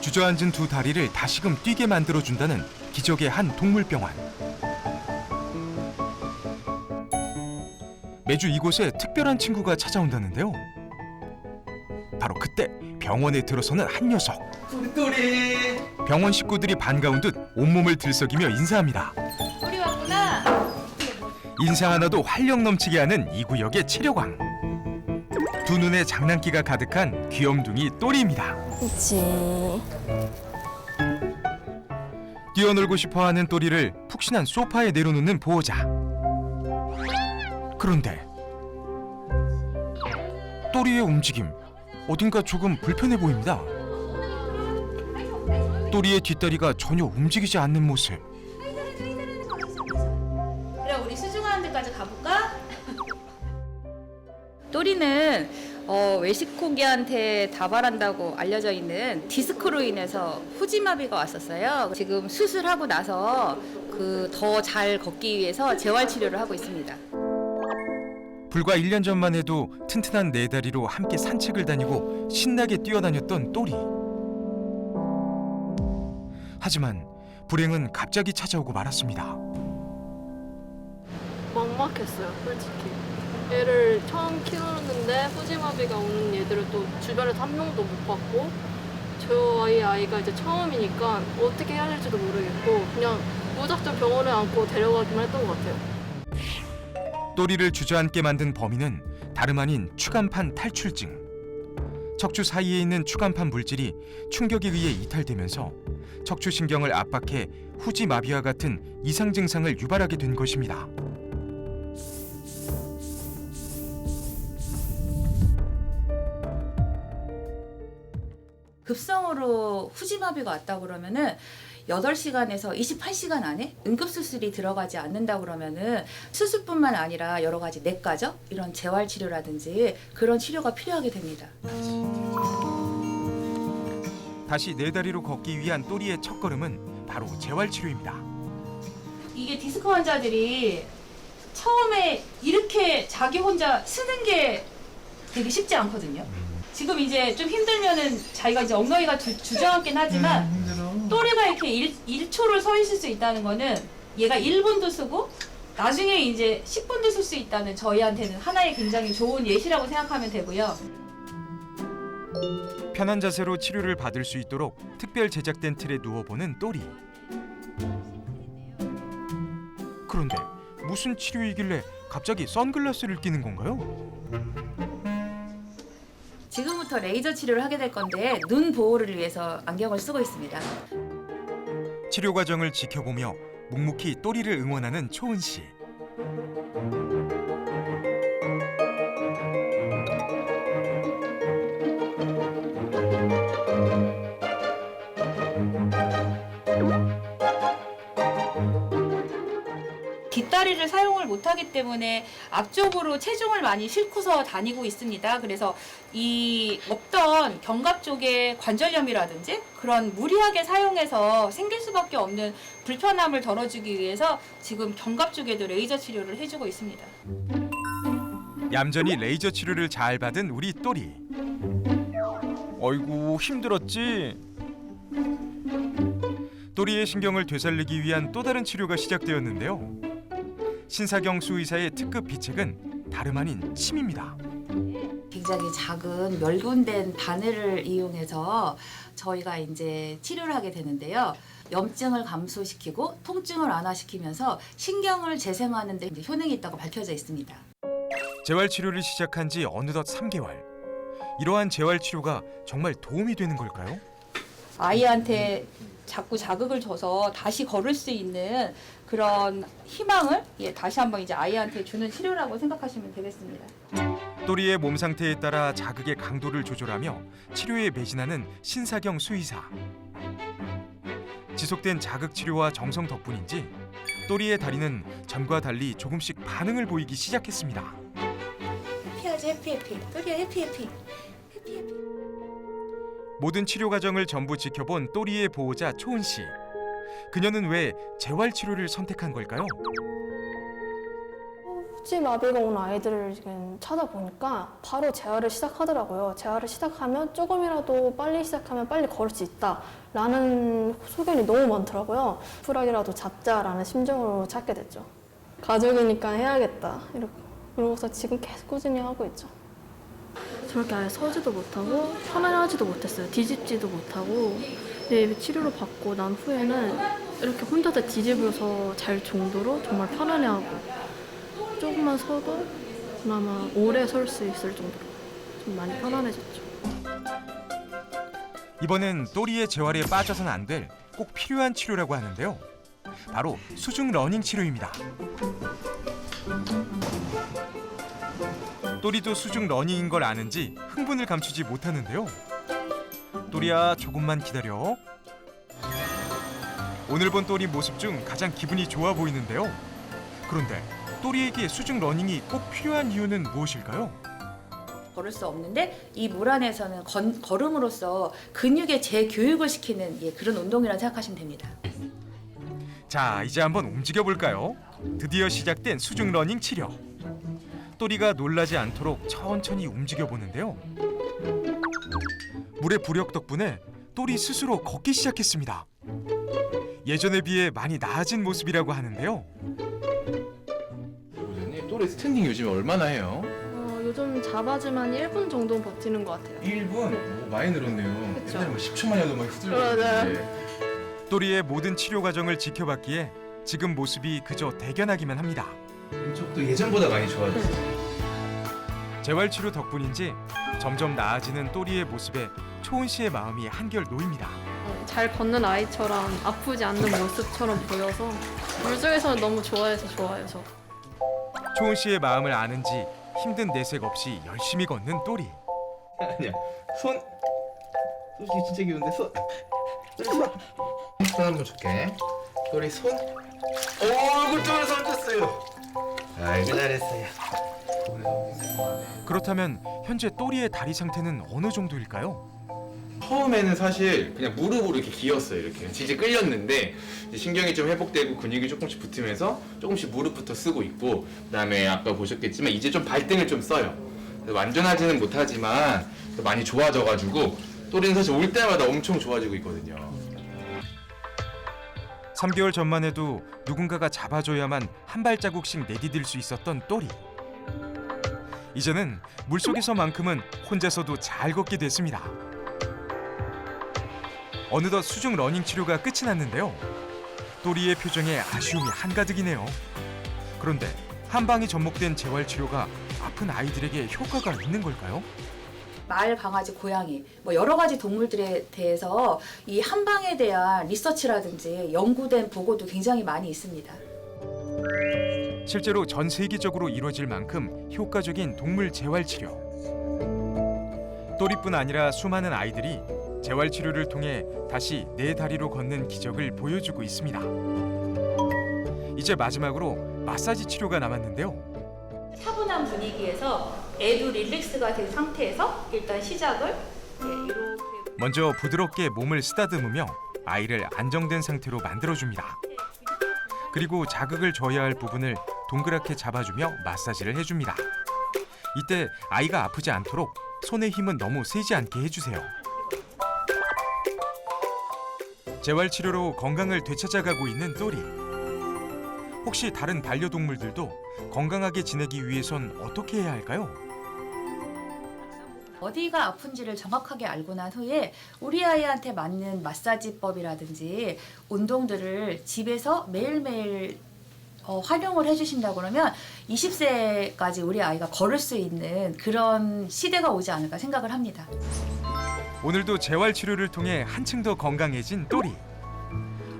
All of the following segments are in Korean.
주저앉은 두 다리를 다시금 뛰게 만들어준다는 기적의 한 동물병원. 매주 이곳에 특별한 친구가 찾아온다는데요. 바로 그때 병원에 들어서는 한 녀석. 또리. 병원 식구들이 반가운 듯 온몸을 들썩이며 인사합니다. 우리 왔구나. 인상 하나도 활력 넘치게 하는 이 구역의 치료광. 두 눈에 장난기가 가득한 귀염둥이 또리입니다. 그치. 뛰어놀고 싶어하는 또리를 푹신한 소파에 내려놓는 보호자. 그런데 또리의 움직임, 어딘가 조금 불편해 보입니다. 또리의 뒷다리가 전혀 움직이지 않는 모습. 그래, 우리 수중하는 데까지 가볼까? 또리는 외식고기한테 다발한다고 알려져 있는 디스크로 인해서 후지마비가 왔었어요. 지금 수술하고 나서 더 잘 걷기 위해서 재활 치료를 하고 있습니다. 불과 1년 전만 해도 튼튼한 네 다리로 함께 산책을 다니고 신나게 뛰어다녔던 또리. 하지만 불행은 갑자기 찾아오고 말았습니다. 막막했어요, 솔직히. 얘를 처음 키우는데 후지마비가 오는 얘들을 또 주변에서 한 명도 못 봤고, 저희 아이가 이제 처음이니까 어떻게 해야 될지도 모르겠고 그냥 무작정 병원에 안고 데려가기만 했던 것 같아요. 또리를 주저앉게 만든 범인은 다름 아닌 추간판 탈출증. 척추 사이에 있는 추간판 물질이 충격에 의해 이탈되면서 척추신경을 압박해 후지마비와 같은 이상 증상을 유발하게 된 것입니다. 급성으로 후지마비가 왔다 그러면은 8시간에서 28시간 안에 응급수술이 들어가지 않는다 그러면은 수술뿐만 아니라 여러 가지 내과적 이런 재활치료라든지 그런 치료가 필요하게 됩니다. 다시 네 다리로 걷기 위한 또리의 첫걸음은 바로 재활치료입니다. 이게 디스크 환자들이 처음에 이렇게 자기 혼자 쓰는 게 되게 쉽지 않거든요. 지금 이제 좀 힘들면은 자기가 이제 엉덩이가 주저앉긴 하지만 또리가 이렇게 1초를 서 있을 수 있다는 거는 얘가 1분도 쓰고 나중에 이제 10분도 쓸 수 있다는 저희한테는 하나의 굉장히 좋은 예시라고 생각하면 되고요. 편한 자세로 치료를 받을 수 있도록 특별 제작된 틀에 누워보는 또리. 그런데 무슨 치료이길래 갑자기 선글라스를 끼는 건가요? 지금부터 레이저 치료를 하게 될 건데 눈 보호를 위해서 안경을 쓰고 있습니다. 치료 과정을 지켜보며 묵묵히 또리를 응원하는 초은 씨. 뒷다리를 사용을 못하기 때문에 앞쪽으로 체중을 많이 싣고서 다니고 있습니다. 그래서 이 없던 견갑 쪽의 관절염이라든지 그런 무리하게 사용해서 생길 수밖에 없는 불편함을 덜어주기 위해서 지금 견갑 쪽에도 레이저 치료를 해주고 있습니다. 얌전히 레이저 치료를 잘 받은 우리 또리. 어이구 힘들었지? 또리의 신경을 되살리기 위한 또 다른 치료가 시작되었는데요. 신사경 수의사의 특급 비책은 다름 아닌 침입니다. 굉장히 작은 멸균된 바늘을 이용해서 저희가 이제 치료를 하게 되는데요. 염증을 감소시키고 통증을 완화시키면서 신경을 재생하는 데 이제 효능이 있다고 밝혀져 있습니다. 재활 치료를 시작한 지 어느덧 3개월. 이러한 재활 치료가 정말 도움이 되는 걸까요? 아이한테 자꾸 자극을 줘서 다시 걸을 수 있는 그런 희망을 다시 한번 이제 아이한테 주는 치료라고 생각하시면 되겠습니다. 또리의 몸 상태에 따라 자극의 강도를 조절하며 치료에 매진하는 신사경 수의사. 지속된 자극 치료와 정성 덕분인지 또리의 다리는 전과 달리 조금씩 반응을 보이기 시작했습니다. 해피하지 해피. 또리야 해피. 모든 치료 과정을 전부 지켜본 또리의 보호자 초은 씨. 그녀는 왜 재활 치료를 선택한 걸까요? 수지마비가 온 아이들을 지금 찾아보니까 바로 재활을 시작하더라고요. 재활을 시작하면 조금이라도 빨리 시작하면 빨리 걸을 수 있다라는 소견이 너무 많더라고요. 풀학이라도 잡자라는 심정으로 찾게 됐죠. 가족이니까 해야겠다 이렇게 그러고서 지금 계속 꾸준히 하고 있죠. 저렇게 아예 서지도 못하고 편안하지도 못했어요. 뒤집지도 못하고. 근데 치료를 받고 난 후에는 이렇게 혼자서 뒤집어서 잘 정도로 정말 편안해하고 조금만 서도 그나마 오래 설 수 있을 정도로 좀 많이 편안해졌죠. 이번엔 또리의 재활에 빠져서는 안 될 꼭 필요한 치료라고 하는데요. 바로 수중 러닝 치료입니다. 또리도 수중 러닝인 걸 아는지 흥분을 감추지 못하는데요. 또리야, 조금만 기다려. 오늘 본 또리 모습 중 가장 기분이 좋아 보이는데요. 그런데 또리에게 수중 러닝이 꼭 필요한 이유는 무엇일까요? 걸을 수 없는데 이 물 안에서는 걸음으로써 근육의 재교육을 시키는 그런 운동이라고 생각하시면 됩니다. 자, 이제 한번 움직여 볼까요? 드디어 시작된 수중 러닝 치료. 또리가 놀라지 않도록 천천히 움직여 보는데요. 물의 부력 덕분에 또리 스스로 걷기 시작했습니다. 예전에 비해 많이 나아진 모습이라고 하는데요. 보자님, 또래 스탠딩 요즘에 얼마나 해요? 요즘 잡아주면 1분 정도 버티는 것 같아요. 1분? 오, 많이 늘었네요. 그쵸. 옛날에 뭐 10초만 해도 막 휘둘러. 맞아요. 또리의 모든 치료 과정을 지켜봤기에 지금 모습이 그저 대견하기만 합니다. 왼쪽도 예전보다 많이 좋아졌어요. 재활치료 덕분인지 점점 나아지는 또리의 모습에 초은 씨의 마음이 한결 놓입니다. 잘 걷는 아이처럼 아프지 않는 모습처럼 보여서 물속에서는 너무 좋아해서 좋아요. 저. 초은 씨의 마음을 아는지 힘든 내색 없이 열심히 걷는 또리. 아니야, 손. 솔직히 진짜 귀여운데 손. 손 한번 줄게. 또리 손. 오, 얼굴 쪽으로 손 줬어요. 아이고 잘했어요. 그렇다면 현재 또리의 다리 상태는 어느 정도일까요? 처음에는 사실 그냥 무릎으로 이렇게 기었어요. 이렇게 질질 끌렸는데 이제 신경이 좀 회복되고 근육이 조금씩 붙으면서 조금씩 무릎부터 쓰고 있고, 그다음에 아까 보셨겠지만 이제 좀 발등을 좀 써요. 완전하지는 못하지만 많이 좋아져가지고 또리는 사실 올 때마다 엄청 좋아지고 있거든요. 3개월 전만 해도 누군가가 잡아줘야만 한 발자국씩 내디딜 수 있었던 또리. 이제는 물속에서만큼은 혼자서도 잘 걷게 됐습니다. 어느덧 수중 러닝 치료가 끝이 났는데요. 또리의 표정에 아쉬움이 한가득이네요. 그런데 한방이 접목된 재활치료가 아픈 아이들에게 효과가 있는 걸까요? 말, 강아지, 고양이 여러 가지 동물들에 대해서 이 한방에 대한 리서치라든지 연구된 보고도 굉장히 많이 있습니다. 실제로 전 세계적으로 이루어질 만큼 효과적인 동물 재활치료. 또리뿐 아니라 수많은 아이들이 재활치료를 통해 다시 네 다리로 걷는 기적을 보여주고 있습니다. 이제 마지막으로 마사지 치료가 남았는데요. 차분한 분위기에서 애도 릴렉스가 된 상태에서 일단 시작을 이렇게 먼저 부드럽게 몸을 쓰다듬으며 아이를 안정된 상태로 만들어줍니다. 그리고 자극을 줘야 할 부분을 동그랗게 잡아주며 마사지를 해줍니다. 이때 아이가 아프지 않도록 손의 힘은 너무 세지 않게 해주세요. 재활치료로 건강을 되찾아가고 있는 또리. 혹시 다른 반려동물들도 건강하게 지내기 위해선 어떻게 해야 할까요? 어디가 아픈지를 정확하게 알고 난 후에 우리 아이한테 맞는 마사지법이라든지 운동들을 집에서 매일매일 활용을 해주신다고 그러면 20세까지 우리 아이가 걸을 수 있는 그런 시대가 오지 않을까 생각을 합니다. 오늘도 재활치료를 통해 한층 더 건강해진 또리.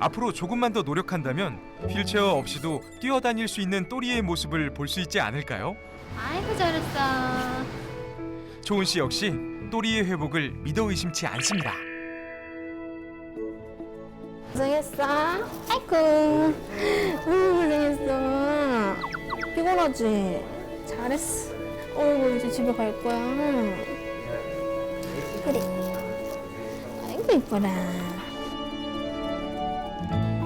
앞으로 조금만 더 노력한다면 휠체어 없이도 뛰어다닐 수 있는 또리의 모습을 볼 수 있지 않을까요? 아이고 잘했어. 초은 씨 역시 또리의 회복을 믿어 의심치 않습니다. 고생했어. 아이고. 고생했어. 피곤하지? 잘했어. 어이구 이제 집에 갈 거야. 그래. 아이고 이뻐라.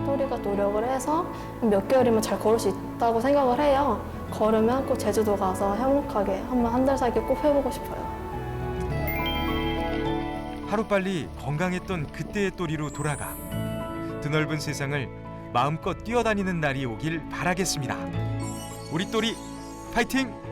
또리가 노력을 해서 몇 개월이면 잘 걸을 수 있다고 생각을 해요. 걸으면 꼭 제주도 가서 행복하게 한번 한 달 살기 꼭 해보고 싶어요. 하루빨리 건강했던 그때의 또리로 돌아가 드넓은 세상을 마음껏 뛰어다니는 날이 오길 바라겠습니다. 우리 또리 파이팅!